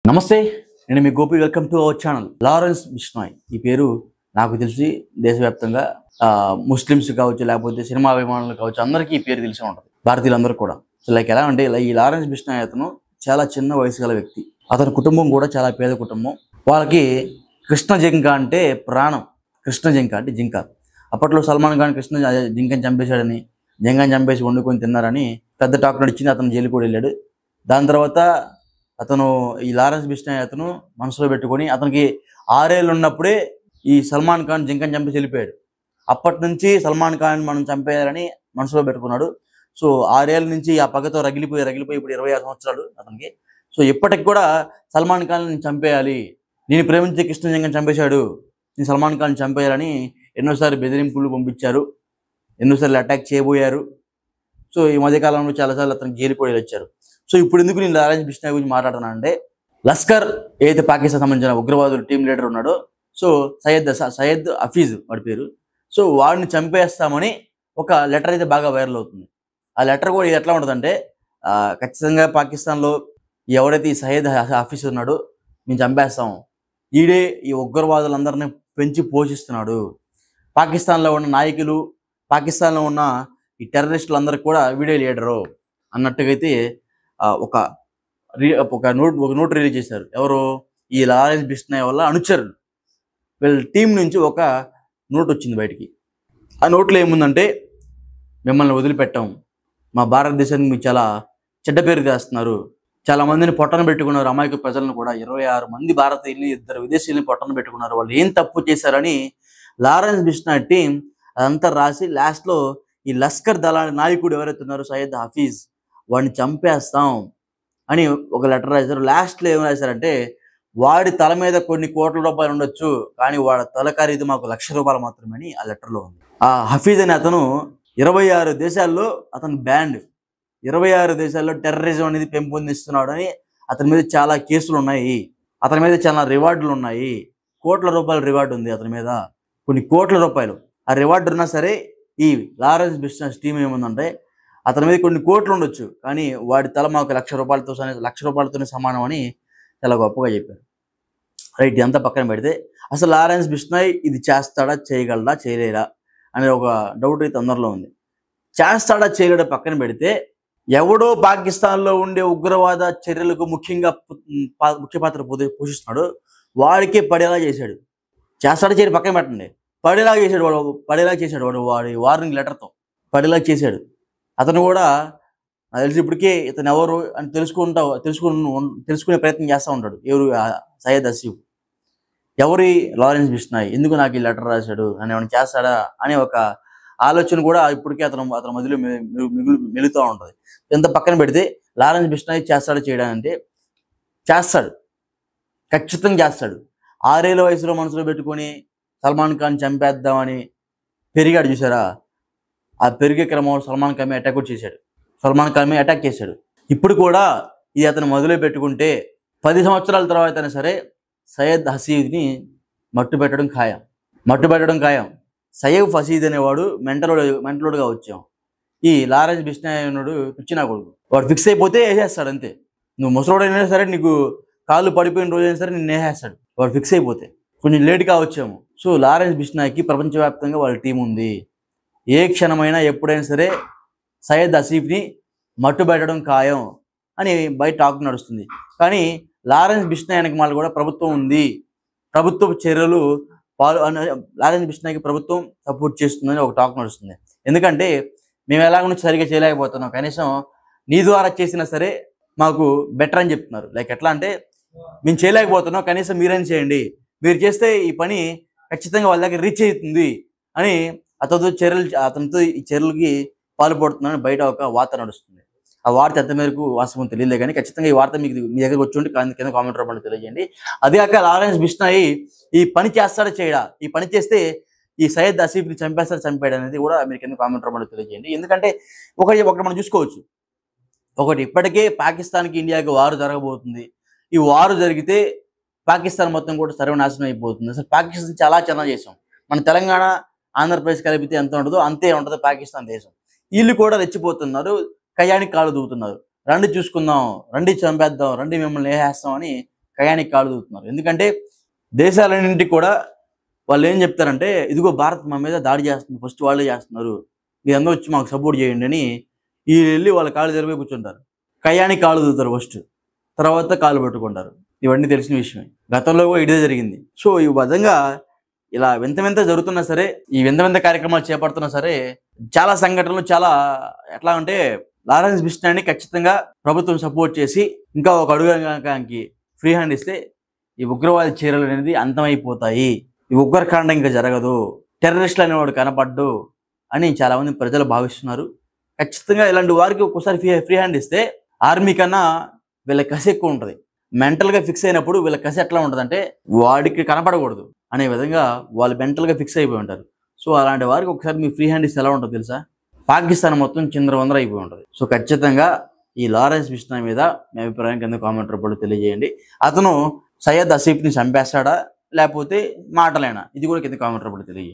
నమస్తే, నేను మీ Gopi. Welcome to our channel. Lawrence Bishnoi ఈ పేరు నాకు తెలిసి దేశవ్యాప్తంగా ముస్లిమ్స్ కావచ్చు, లేకపోతే సినిమా అభిమానులు కావచ్చు, అందరికీ ఈ పేరు తెలిసి ఉంటుంది, భారతీయులందరూ కూడా. సో ఎలా అంటే ఈ లారెన్స్ బిష్నాయ్ అతను చాలా చిన్న వయసు గల వ్యక్తి. అతని కుటుంబం కూడా చాలా పేద కుటుంబం. వాళ్ళకి కృష్ణ జింక అంటే ప్రాణం. కృష్ణ జింక అంటే జింక. అప్పట్లో సల్మాన్ ఖాన్ కృష్ణ జింకని చంపేశాడని, జింకని చంపేసి వండుకొని తిన్నారని పెద్ద టాక్ నడిచింది. అతను జైలు కూడా వెళ్ళాడు. దాని తర్వాత అతను ఈ లారెన్స్ బిష్నాయ్ అతను మనసులో పెట్టుకొని, అతనికి 6 ఏళ్ళు ఉన్నప్పుడే ఈ సల్మాన్ ఖాన్ జింకని చంపేసి వెళ్ళిపోయాడు. అప్పటి నుంచి సల్మాన్ ఖాన్ మనం చంపేయాలని మనసులో పెట్టుకున్నాడు. సో 6 ఏళ్ళ నుంచి ఆ పగతో రగిలిపోయి ఇప్పుడు 26 సంవత్సరాలు అతనికి. సో ఇప్పటికి కూడా సల్మాన్ ఖాన్ చంపేయాలి, నేను ప్రేమించే కృష్ణ జింకని చంపేశాడు, నేను సల్మాన్ ఖాన్ చంపేయాలని ఎన్నోసార్లు బెదిరింపులు పంపించారు, ఎన్నోసార్లు అటాక్ చేయబోయారు. సో ఈ మధ్యకాలంలో చాలాసార్లు అతనికి జైలు కూడా వచ్చారు. సో ఇప్పుడు ఎందుకు నేను లారెన్స్ బిష్నాయ్ గురించి మాట్లాడుతున్నా అంటే, లష్కర్ ఏదైతే పాకిస్తాన్ సంబంధించిన ఉగ్రవాదులు టీం లీడర్ ఉన్నాడో, సో సయ్యద్ హఫీజ్ వాడి పేరు. సో వాడిని చంపేస్తామని ఒక లెటర్ అయితే బాగా వైరల్ అవుతుంది. ఆ లెటర్ కూడా ఎట్లా ఉంటుందంటే, ఖచ్చితంగా పాకిస్తాన్లో ఎవరైతే ఈ సయ్యద్ హఫీజ్ ఉన్నాడో మేము చంపేస్తాం, ఈడే ఈ ఉగ్రవాదులందరినీ పెంచి పోషిస్తున్నాడు, పాకిస్తాన్లో ఉన్న నాయకులు, పాకిస్తాన్లో ఉన్న ఈ టెర్రరిస్టులందరికీ కూడా వీడే లీడరు అన్నట్టుగా అయితే ఒక నోట్ రిలీజ్ చేశారు. ఎవరు? ఈ లారెన్స్ బిష్నాయ్ వల్ల అనుచరులు, వీళ్ళ టీం నుంచి ఒక నోట్ వచ్చింది బయటికి. ఆ నోట్లో ఏముందంటే, మిమ్మల్ని వదిలిపెట్టాం, మా భారతదేశానికి మీరు చాలా చెడ్డ పేరు తెస్తున్నారు, చాలా మందిని పొట్టన పెట్టుకున్నారు, అమాయక ప్రజలను కూడా 26 మంది భారతీయుల్ని 2 విదేశీయుల్ని పొట్టన పెట్టుకున్నారు, వాళ్ళు ఏం తప్పు చేశారని లారెన్స్ బిష్నాయ్ టీం అదంతా రాసి లాస్ట్లో ఈ లష్కర్ దళాల నాయకుడు ఎవరైతే ఉన్నారో సయ్యద్ హఫీజ్, వాడిని చంపేస్తాం అని ఒక లెటర్ రాశారు. లాస్ట్లో ఏం రాశారంటే, వాడి తల మీద కొన్ని కోట్ల రూపాయలు ఉండొచ్చు, కానీ వాడి తల ఖరీదు మాకు ₹1,00,000 మాత్రమే అని ఆ లెటర్లో ఉంది. ఆ హఫీజ్ అనే అతను 26 దేశాల్లో అతను బ్యాండ్, 26 దేశాల్లో టెర్రరిజం అనేది పెంపొందిస్తున్నాడు అని అతని మీద చాలా కేసులు ఉన్నాయి, అతని మీద చాలా రివార్డులు ఉన్నాయి, కోట్ల రూపాయల రివార్డు ఉంది అతని మీద, కొన్ని కోట్ల రూపాయలు. ఆ రివార్డు ఉన్నా సరే ఈ లారెన్స్ బిష్నాయ్ టీం ఏముందంటే, అతని మీద కొన్ని కోట్లు ఉండొచ్చు, కానీ వాడి తల మాకు ₹1,00,000తోనే సమానం అని చాలా గొప్పగా చెప్పారు. రైట్, ఇదంతా పక్కన పెడితే అసలు లారెన్స్ బిష్నాయ్ ఇది చేస్తాడా, చేయగలడా, చేయలేరా అనే ఒక డౌట్ అయితే అందరిలో ఉంది. చేస్తాడా చేయలేడా పక్కన పెడితే, ఎవడో పాకిస్తాన్లో ఉండే ఉగ్రవాద చర్యలకు ముఖ్య పాత్ర పోషిస్తున్నాడు, వాడికే పడేలా చేశాడు. చేస్తాడా చేయడు పక్కన పెట్టండి, పడేలా చేశాడు వాడి వార్నింగ్ లెటర్తో పడేలా చేశాడు. అతను కూడా నాకు తెలిసి ఇప్పటికే ఇతను ఎవరు అని తెలుసుకునే ప్రయత్నం చేస్తూ ఉంటాడు. ఎవరు? సయ్యద్ హఫీజ్. ఎవరి? లారెన్స్ బిష్నాయ్. ఎందుకు నాకు ఈ లెటర్ రాశాడు అని ఏమైనా చేస్తాడా అనే ఒక ఆలోచన కూడా ఇప్పటికే అతని మధ్యలో మెలుగుతూ ఉంటుంది. ఎంత పక్కన పెడితే లారెన్స్ బిష్నాయ్ చేస్తాడా చేయడానికి చేస్తాడు, ఖచ్చితంగా చేస్తాడు. 6 ఏళ్ళ వయసులో మనసులో పెట్టుకొని సల్మాన్ ఖాన్ చంపేద్దామని పెరిగాడు చూసారా, ఆ పెరిగే క్రమంలో సల్మాన్ ఖాన్ అటాక్ చేశాడు. ఇప్పుడు కూడా ఇది అతను మొదలు పెట్టుకుంటే 10 సంవత్సరాల తర్వాత అయినా సరే సయ్యద్ హఫీజ్ని మట్టు పెట్టడం ఖాయం. సయ్యద్ హఫీజ్ అనేవాడు మెంటలోడుగా వచ్చాం. ఈ లారెన్స్ బిష్నాయ్ అన్నాడు పిచ్చినా కొడుకు, వాడు ఫిక్స్ అయిపోతే వేసేస్తాడు అంతే. నువ్వు ముసలోడైనా సరే, నీకు కాళ్ళు పడిపోయిన రోజైనా సరే నిన్ను వేసేస్తాడు వాడు ఫిక్స్ అయిపోతే. కొంచెం లేట్గా వచ్చాము. సో లారెన్స్ బిష్నాయ్కి ప్రపంచవ్యాప్తంగా వాళ్ళ టీం ఉంది. ఏ క్షణమైనా ఎప్పుడైనా సరే సయ్యద్ హఫీజ్ని మట్టు పెట్టడం ఖాయం అని బయట టాక్ నడుస్తుంది. కానీ లారెన్స్ బిష్నాయ్ వెనక మళ్ళీ కూడా ప్రభుత్వం ఉంది, ప్రభుత్వ చర్యలు లారెన్స్ బిష్నాయ్కి ప్రభుత్వం సపోర్ట్ చేస్తుందని ఒక టాక్ నడుస్తుంది. ఎందుకంటే మేము ఎలాగో సరిగ్గా చేయలేకపోతున్నాం, కనీసం నీ ద్వారా చేసినా సరే మాకు బెటర్ అని చెప్తున్నారు. లైక్ ఎట్లా అంటే, మేము చేయలేకపోతున్నాం, కనీసం మీరేం చేయండి, మీరు చేస్తే ఈ పని ఖచ్చితంగా వాళ్ళ దగ్గర రీచ్ అవుతుంది అని అతనితో ఈ చర్యలకి పాల్పడుతున్నారని బయట ఒక వార్త నడుస్తుంది. ఆ వార్త ఎంత మేరకు వాస్తవం తెలియలే, కానీ ఖచ్చితంగా ఈ వార్త మీ దగ్గరకు వచ్చి ఉంటే కింద కామెంట్ రూపంలో తెలియజేయండి. అదే కాక లారెన్స్ బిష్నాయ్ ఈ పని చేస్తాడా చేయడా, ఈ పని చేస్తే ఈ సయ్యద్ హఫీజ్ని చంపాడు అనేది కూడా మీరు కింద కామెంట్ రూపంలో తెలియజేయండి. ఎందుకంటే ఒకటి మనం చూసుకోవచ్చు. ఒకటి, ఇప్పటికే పాకిస్తాన్కి ఇండియాకి వారు జరగబోతుంది. ఈ వారు జరిగితే పాకిస్తాన్ మొత్తం కూడా సర్వనాశనం అయిపోతుంది. అసలు పాకిస్తాన్ చాలా చేసాం. మన తెలంగాణ, ఆంధ్రప్రదేశ్ కలిపితే ఎంత ఉంటుందో అంతే ఉంటుంది పాకిస్తాన్ దేశం. వీళ్ళు కూడా రెచ్చిపోతున్నారు, కయ్యానికి కాళ్ళు దూకుతున్నారు. రండి చూసుకుందాం, రండి చంపేద్దాం, రండి మిమ్మల్ని వేసేస్తాం అని కయానికి కాలు దూతున్నారు. ఎందుకంటే దేశాలన్నింటికి కూడా వాళ్ళు ఏం చెప్తారంటే, ఇదిగో భారత్ మా మీద దాడి చేస్తుంది, ఫస్ట్ వాళ్ళే చేస్తున్నారు, మీరందరూ వచ్చి మాకు సపోర్ట్ చేయండి అని వీళ్ళు వెళ్ళి వాళ్ళ కాళ్ళు తెరిపోయి కూర్చుంటారు. కయానికి కాళ్ళు దూతారు ఫస్ట్, తర్వాత కాళ్ళు పట్టుకుంటారు. ఇవన్నీ తెలిసిన విషయమే, గతంలో కూడా ఇదే జరిగింది. సో ఈ విధంగా ఇలా వింత వింత జరుగుతున్నా సరే, ఈ వింత వింత కార్యక్రమాలు చేపడుతున్నా సరే, చాలా సంఘటనలు చాలా ఎట్లా అంటే లారెన్స్ బిష్నాని ఖచ్చితంగా ప్రభుత్వం సపోర్ట్ చేసి ఇంకా ఒక అడుగుకి ఫ్రీ హ్యాండ్ ఇస్తే ఈ ఉగ్రవాద చర్యలు అనేది అంతమైపోతాయి, ఈ ఉగ్రకాండ ఇంకా జరగదు, టెర్రరిస్టులు అనేవాడు కనపడ్డు అని చాలామంది ప్రజలు భావిస్తున్నారు. ఖచ్చితంగా ఇలాంటి వారికి ఒక్కోసారి ఫ్రీ హ్యాండ్ ఇస్తే ఆర్మీ కన్నా వీళ్ళ కసి ఎక్కువ ఉంటుంది. మెంటల్గా ఫిక్స్ అయినప్పుడు వీళ్ళ కసి ఎట్లా ఉంటుంది అంటే వాడికి కనపడకూడదు అనే విధంగా వాళ్ళు మెంటల్గా ఫిక్స్ అయిపోయి ఉంటారు. సో అలాంటి వారికి ఒకసారి మీ ఫ్రీ హ్యాండ్ ఇస్తే ఎలా ఉంటుంది తెలుసా, పాకిస్తాన్ మొత్తం చిందరవందర అయిపోయి ఉంటుంది. సో ఖచ్చితంగా ఈ లారెన్స్ బిష్నా మీద మీ అభిప్రాయం కింద కామెంట్ రూపంలో తెలియజేయండి. అతను సయ్యద్ ఆసిఫ్ని చంపేస్తాడా లేకపోతే మాటలేనా, ఇది కూడా కింద కామెంట్ రూపంలో తెలియజేయండి.